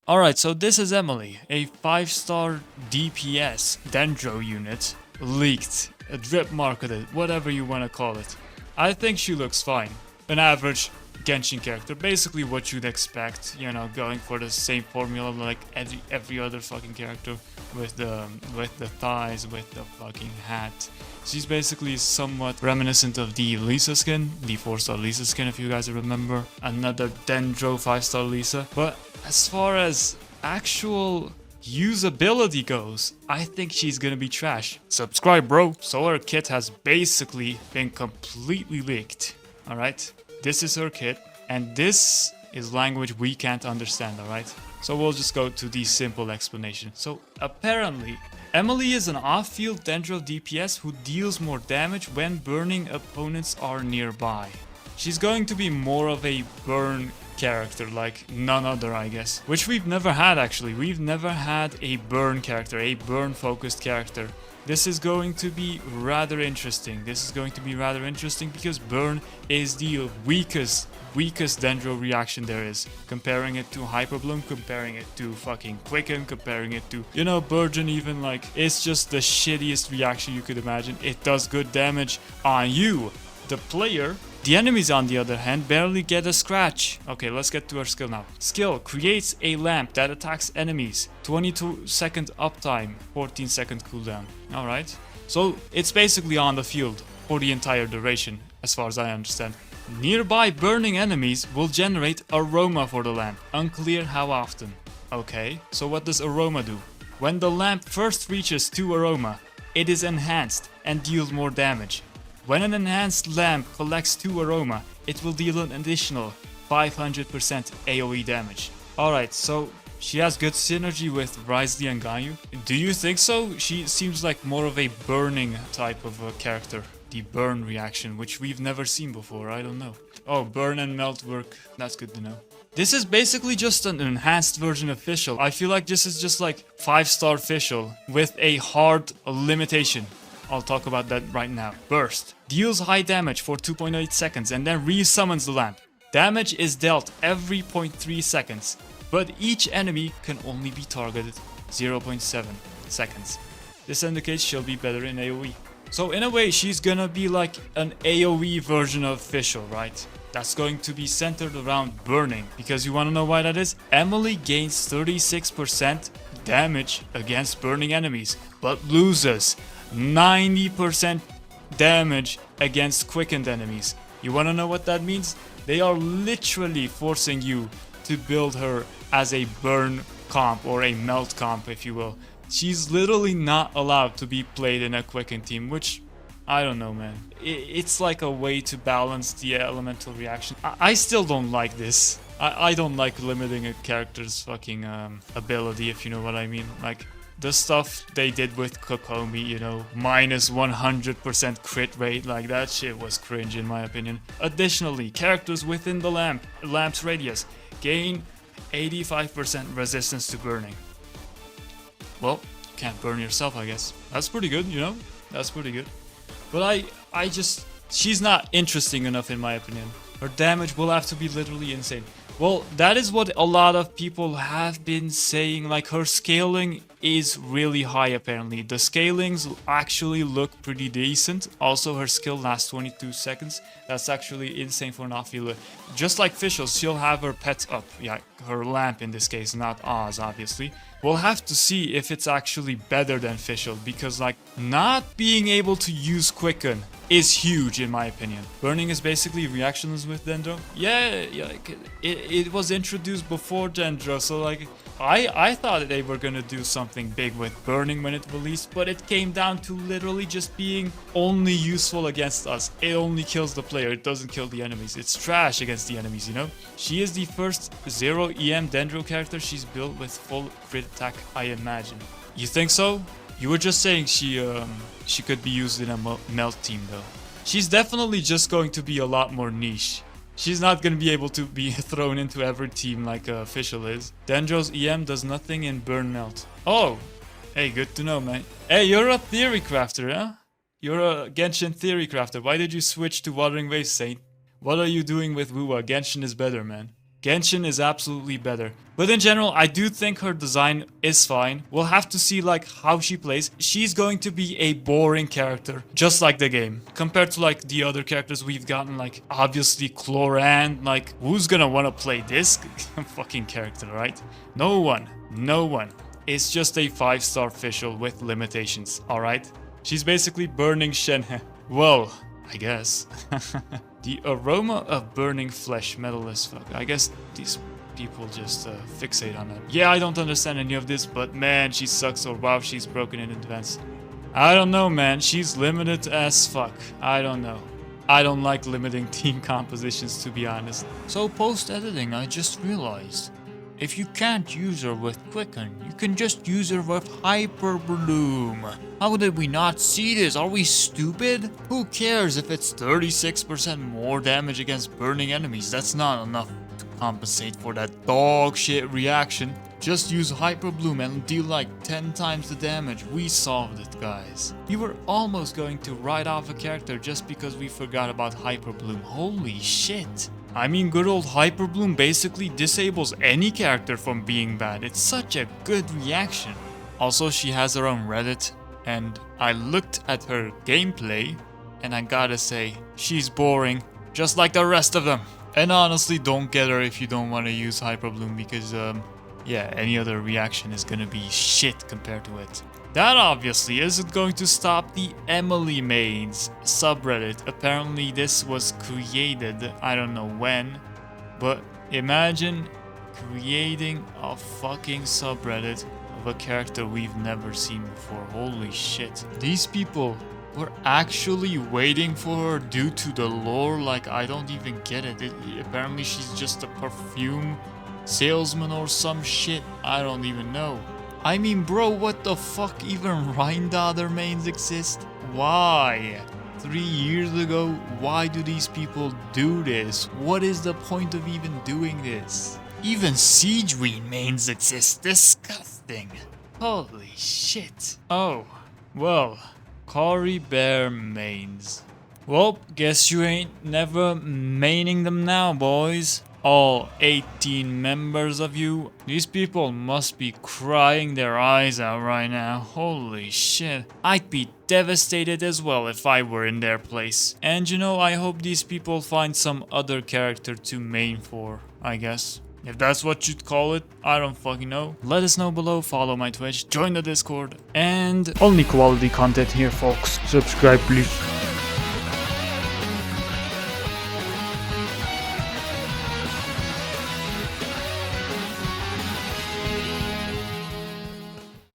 Alright, so this is Emily, a 5-star DPS Dendro unit, leaked, drip marketed, whatever you want to call it. I think she looks fine. An average Genshin character, basically what you'd expect, you know, going for the same formula like every other fucking character with the thighs, with the fucking hat. She's basically somewhat reminiscent of the Lisa skin, the 4-star Lisa skin if you guys remember. Another Dendro 5-star Lisa. But as far as actual usability goes, I think she's gonna be trash. Subscribe, bro. So her kit has basically been completely leaked. Alright? This is her kit, and this is language we can't understand, alright? So we'll just go to the simple explanation. So apparently, Emily is an off-field Dendro DPS who deals more damage when burning opponents are nearby. She's going to be more of a burn character like none other, I guess. Which we've never had actually. We've never had a burn character, a burn focused character. This is going to be rather interesting. Because burn is the weakest Dendro reaction there is. Comparing it to Hyper Bloom, comparing it to fucking Quicken, comparing it to, you know, Burgeon even, like, it's just the shittiest reaction you could imagine. It does good damage on you, the player. The enemies, on the other hand, barely get a scratch. Okay, let's get to our skill now. Skill creates a lamp that attacks enemies. 22-second uptime, 14-second cooldown. Alright. So it's basically on the field for the entire duration, as far as I understand. Nearby burning enemies will generate aroma for the lamp. Unclear how often. Okay, so what does aroma do? When the lamp first reaches 2 aroma, it is enhanced and deals more damage. When an enhanced lamp collects 2 aroma, it will deal an additional 500% AoE damage. Alright, so she has good synergy with Wriothesley and Ganyu. Do you think so? She seems like more of a burning type of a character. The burn reaction, which we've never seen before, I don't know. Oh, burn and melt work, that's good to know. This is basically just an enhanced version of Fischl. I feel like this is just like 5-star Fischl with a hard limitation. I'll talk about that right now. Burst. Deals high damage for 2.8 seconds and then re-summons the lamp. Damage is dealt every 0.3 seconds, but each enemy can only be targeted 0.7 seconds. This indicates she'll be better in AoE. So in a way, she's gonna be like an AoE version of Fischl, right? That's going to be centered around burning. Because you wanna know why that is? Emily gains 36% damage against burning enemies, but loses 90% damage against quickened enemies. You wanna know what that means? They are literally forcing you to build her as a burn comp or a melt comp, if you will. She's literally not allowed to be played in a quicken team, which, I don't know, man. It's like a way to balance the elemental reaction. I still don't like this. I don't like limiting a character's fucking ability, if you know what I mean. Like, the stuff they did with Kokomi, you know, minus 100% crit rate, like that shit was cringe in my opinion. Additionally, characters within the lamp's radius gain 85% resistance to burning. Well, you can't burn yourself, I guess. That's pretty good, you know? That's pretty good. But she's not interesting enough in my opinion. Her damage will have to be literally insane. Well, that is what a lot of people have been saying, like her scaling is really high apparently. The scalings actually look pretty decent. Also, her skill lasts 22 seconds. That's actually insane for an off-fielder. Just like Fischl, she'll have her pet up. Yeah, her lamp in this case, not Oz, obviously. We'll have to see if it's actually better than Fischl, because like not being able to use Quicken is huge in my opinion. Burning is basically reactions with Dendro. Yeah, like it was introduced before Dendro, so like I thought they were gonna do something big with burning when it released, but it came down to literally just being only useful against us. It only kills the player, it doesn't kill the enemies. It's trash against the enemies, you know? She is the first 0 EM Dendro character she's built with full crit attack, I imagine. You think so? You were just saying she could be used in a melt team though. She's definitely just going to be a lot more niche. She's not going to be able to be thrown into every team like Fischl is. Dendro's EM does nothing in burn melt. Oh, hey, good to know, man. Hey, you're a theory crafter, huh? You're a Genshin theory crafter. Why did you switch to Wuthering Waves, Saint? What are you doing with Wuwa? Genshin is better, man. Genshin is absolutely better. But in general, I do think her design is fine. We'll have to see like how she plays. She's going to be a boring character, just like the game. Compared to like the other characters we've gotten, like obviously Cloran, like who's gonna wanna play this fucking character, right? No one. No one. It's just a 5-star official with limitations, alright? She's basically burning Shenhe. Well, I guess. The aroma of burning flesh, metal as fuck. I guess these people just fixate on it. Yeah, I don't understand any of this, but man, she sucks, or wow, she's broken in advance. I don't know, man. She's limited as fuck. I don't know. I don't like limiting team compositions, to be honest. So post-editing, I just realized, if you can't use her with Quicken, you can just use her with Hyper Bloom. How did we not see this? Are we stupid? Who cares if it's 36% more damage against burning enemies? That's not enough to compensate for that dog shit reaction. Just use Hyper Bloom and deal like 10 times the damage. We solved it, guys. We were almost going to write off a character just because we forgot about Hyper Bloom. Holy shit. I mean, good old Hyper Bloom basically disables any character from being bad. It's such a good reaction. Also, she has her own Reddit, and I looked at her gameplay, and I gotta say, she's boring, just like the rest of them. And honestly, don't get her if you don't want to use Hyper Bloom, because yeah, any other reaction is gonna be shit compared to it. That obviously isn't going to stop the Emily Mains subreddit. Apparently this was created, I don't know when, but imagine creating a fucking subreddit of a character we've never seen before. Holy shit. These people were actually waiting for her due to the lore. Like, I don't even get it. Apparently she's just a perfume salesman or some shit. I don't even know. I mean, bro, what the fuck? Even Rhindaughter mains exist? Why? 3 years ago, why do these people do this? What is the point of even doing this? Even Siege Queen mains exist. Disgusting. Holy shit. Oh, well, Cory Bear mains. Well, guess you ain't never maining them now, boys. All 18 members of you. These people must be crying their eyes out right now. Holy shit. I'd be devastated as well if I were in their place. And you know, I hope these people find some other character to main for, I guess. If that's what you'd call it, I don't fucking know. Let us know below, follow my Twitch, join the Discord, and only quality content here, folks. Subscribe, please.